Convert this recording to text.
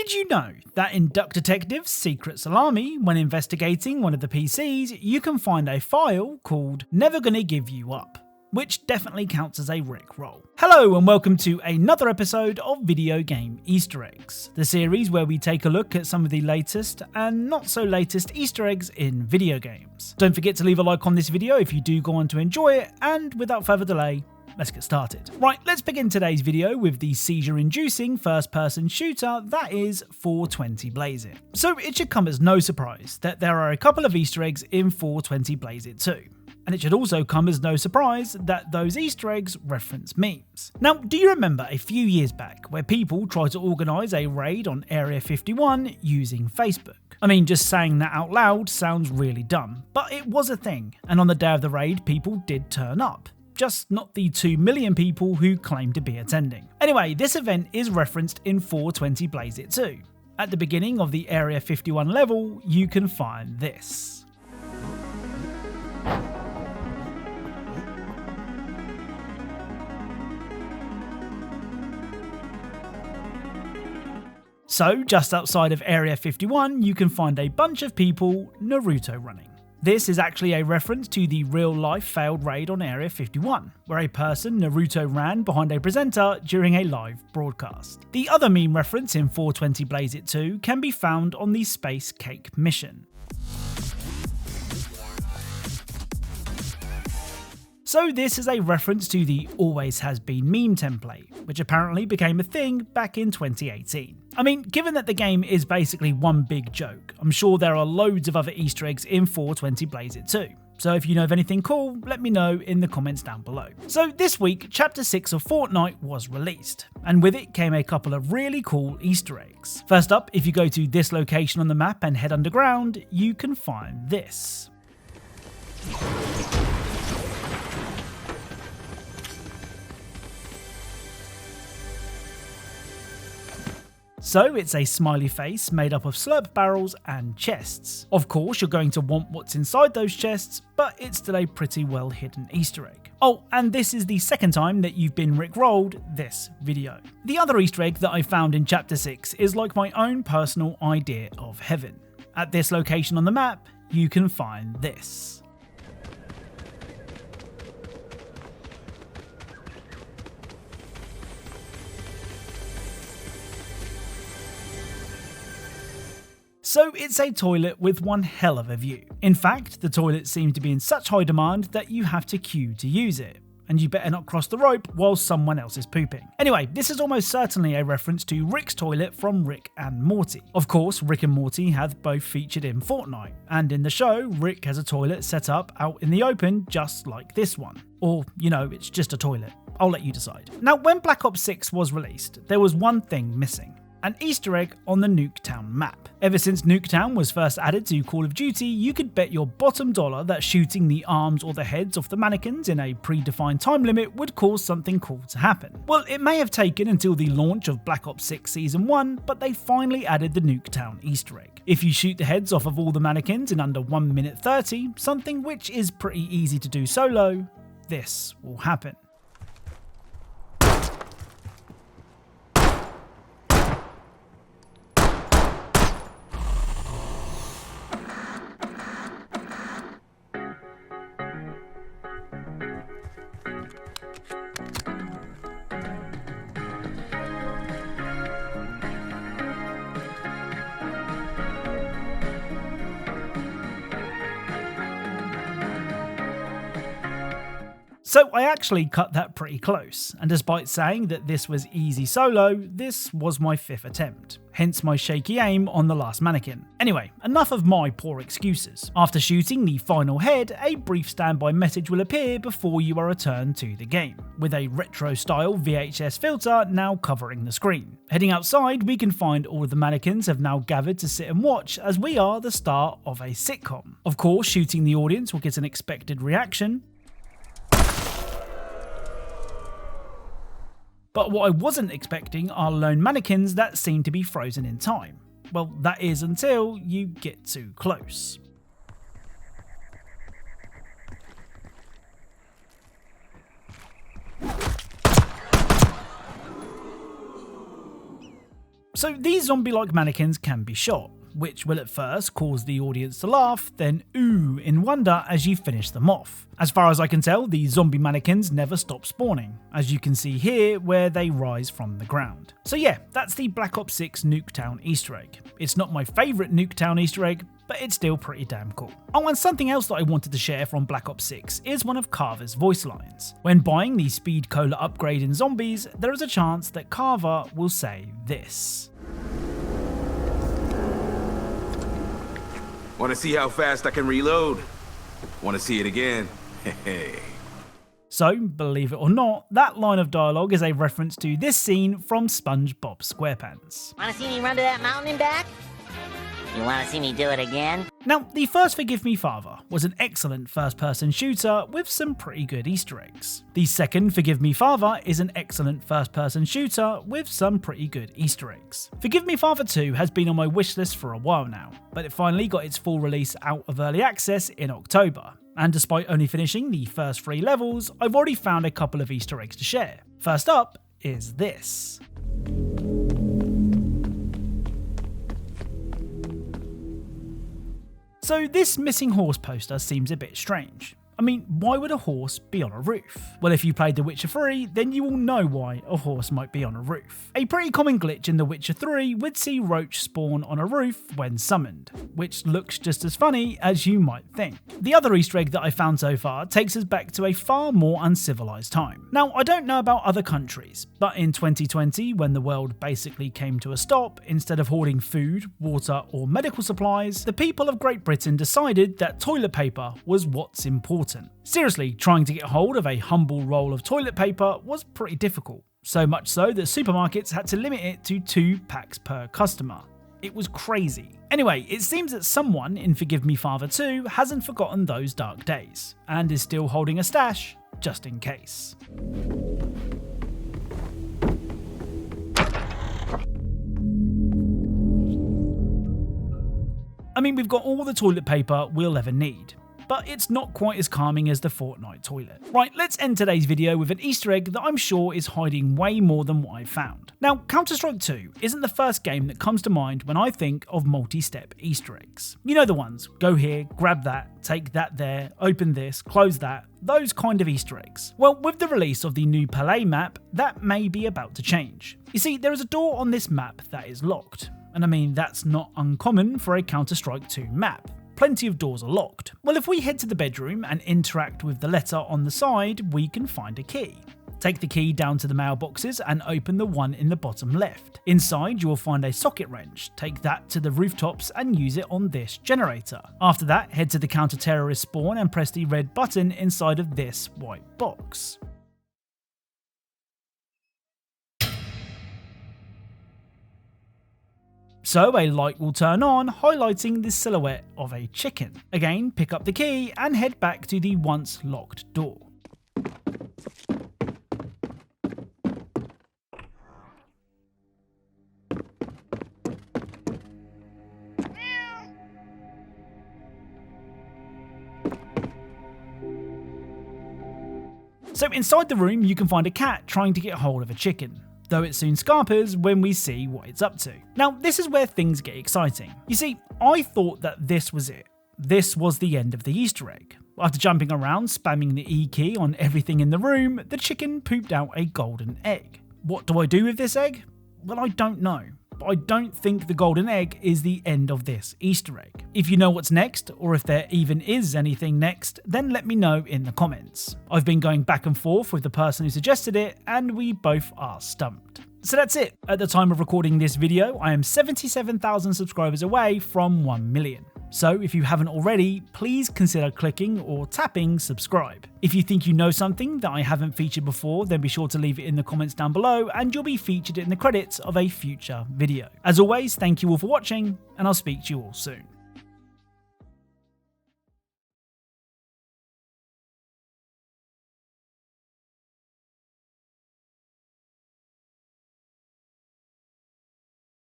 Did you know that in Duck Detective's Secret Salami, when investigating one of the PCs, you can find a file called Never Gonna Give You Up, which definitely counts as a Rick roll. Hello and welcome to another episode of Video Game Easter Eggs, the series where we take a look at some of the latest and not so latest Easter eggs in video games. Don't forget to leave a like on this video if you do go on to enjoy it, and without further delay, let's get started. Right, let's begin today's video with the seizure-inducing first-person shooter that is 420 Blaze It. So it should come as no surprise that there are a couple of Easter eggs in 420 Blaze It 2. And it should also come as no surprise that those Easter eggs reference memes. Now, do you remember a few years back where people tried to organise a raid on Area 51 using Facebook? I mean, just saying that out loud sounds really dumb, but it was a thing, and on the day of the raid, people did turn up. Just not the 2 million people who claim to be attending. Anyway, this event is referenced in 420 Blaze It 2. At the beginning of the Area 51 level, you can find this. So, just outside of Area 51, you can find a bunch of people Naruto running. This is actually a reference to the real-life failed raid on Area 51, where a person Naruto ran behind a presenter during a live broadcast. The other meme reference in 420 Blaze It 2 can be found on the Space Cake mission. So this is a reference to the Always Has Been meme template, which apparently became a thing back in 2018. I mean, given that the game is basically one big joke, I'm sure there are loads of other Easter eggs in 420 Blaze It 2. So if you know of anything cool, let me know in the comments down below. So this week, Chapter 6 of Fortnite was released, and with it came a couple of really cool Easter eggs. First up, if you go to this location on the map and head underground, you can find this. So it's a smiley face made up of slurp barrels and chests. Of course, you're going to want what's inside those chests, but it's still a pretty well hidden Easter egg. Oh, and this is the second time that you've been rickrolled this video. The other Easter egg that I found in Chapter 6 is like my own personal idea of heaven. At this location on the map, you can find this. So it's a toilet with one hell of a view. In fact, the toilet seems to be in such high demand that you have to queue to use it, and you better not cross the rope while someone else is pooping. Anyway, this is almost certainly a reference to Rick's toilet from Rick and Morty. Of course, Rick and Morty have both featured in Fortnite, and in the show, Rick has a toilet set up out in the open just like this one. Or, you know, it's just a toilet. I'll let you decide. Now, when Black Ops 6 was released, there was one thing missing. An Easter egg on the Nuketown map. Ever since Nuketown was first added to Call of Duty, you could bet your bottom dollar that shooting the arms or the heads off the mannequins in a predefined time limit would cause something cool to happen. Well, it may have taken until the launch of Black Ops 6 Season 1, but they finally added the Nuketown Easter egg. If you shoot the heads off of all the mannequins in under 1 minute 30, something which is pretty easy to do solo, this will happen. So I actually cut that pretty close, and despite saying that this was easy solo, this was my 5th attempt, hence my shaky aim on the last mannequin. Anyway, enough of my poor excuses. After shooting the final head, a brief standby message will appear before you are returned to the game, with a retro-style VHS filter now covering the screen. Heading outside, we can find all of the mannequins have now gathered to sit and watch as we are the star of a sitcom. Of course, shooting the audience will get an expected reaction, but what I wasn't expecting are lone mannequins that seem to be frozen in time. Well, that is until you get too close. So these zombie-like mannequins can be shot, which will at first cause the audience to laugh, then ooh in wonder as you finish them off. As far as I can tell, the zombie mannequins never stop spawning, as you can see here where they rise from the ground. So yeah, that's the Black Ops 6 Nuketown Easter egg. It's not my favourite Nuketown Easter egg, but it's still pretty damn cool. Oh, and something else that I wanted to share from Black Ops 6 is one of Carver's voice lines. When buying the Speed Cola upgrade in Zombies, there is a chance that Carver will say this. Want to see how fast I can reload? Want to see it again? Hey. So, believe it or not, that line of dialogue is a reference to this scene from SpongeBob SquarePants. Want to see me run to that mountain and back? You want to see me do it again? Now, the first Forgive Me Father was an excellent first-person shooter with some pretty good Easter eggs. The second Forgive Me Father is an excellent first-person shooter with some pretty good Easter eggs. Forgive Me Father 2 has been on my wishlist for a while now, but it finally got its full release out of early access in October. And despite only finishing the first 3 levels, I've already found a couple of Easter eggs to share. First up is this. So this missing horse poster seems a bit strange. I mean, why would a horse be on a roof? Well, if you played The Witcher 3, then you will know why a horse might be on a roof. A pretty common glitch in The Witcher 3 would see Roach spawn on a roof when summoned, which looks just as funny as you might think. The other Easter egg that I found so far takes us back to a far more uncivilized time. Now, I don't know about other countries, but in 2020, when the world basically came to a stop, instead of hoarding food, water, or medical supplies, the people of Great Britain decided that toilet paper was what's important. Seriously, trying to get hold of a humble roll of toilet paper was pretty difficult, so much so that supermarkets had to limit it to 2 packs per customer. It was crazy. Anyway, it seems that someone in Forgive Me Father 2 hasn't forgotten those dark days, and is still holding a stash, just in case. I mean, we've got all the toilet paper we'll ever need, but it's not quite as calming as the Fortnite toilet. Right, let's end today's video with an Easter egg that I'm sure is hiding way more than what I've found. Now, Counter-Strike 2 isn't the first game that comes to mind when I think of multi-step Easter eggs. You know the ones, go here, grab that, take that there, open this, close that, those kind of Easter eggs. Well, with the release of the new Palais map, that may be about to change. You see, there is a door on this map that is locked, and I mean that's not uncommon for a Counter-Strike 2 map. Plenty of doors are locked. Well, if we head to the bedroom and interact with the letter on the side, we can find a key. Take the key down to the mailboxes and open the one in the bottom left. Inside, you will find a socket wrench. Take that to the rooftops and use it on this generator. After that, head to the counter-terrorist spawn and press the red button inside of this white box. So a light will turn on, highlighting the silhouette of a chicken. Again, pick up the key and head back to the once locked door. So inside the room you can find a cat trying to get hold of a chicken, though it soon scarpers when we see what it's up to. Now, this is where things get exciting. You see, I thought that this was it. This was the end of the Easter egg. After jumping around, spamming the E key on everything in the room, the chicken pooped out a golden egg. What do I do with this egg? Well, I don't know. But I don't think the golden egg is the end of this Easter egg. If you know what's next, or if there even is anything next, then let me know in the comments. I've been going back and forth with the person who suggested it, and we both are stumped. So that's it. At the time of recording this video, I am 77,000 subscribers away from 1 million. So if you haven't already, please consider clicking or tapping subscribe. If you think you know something that I haven't featured before, then be sure to leave it in the comments down below and you'll be featured in the credits of a future video. As always, thank you all for watching, and I'll speak to you all soon.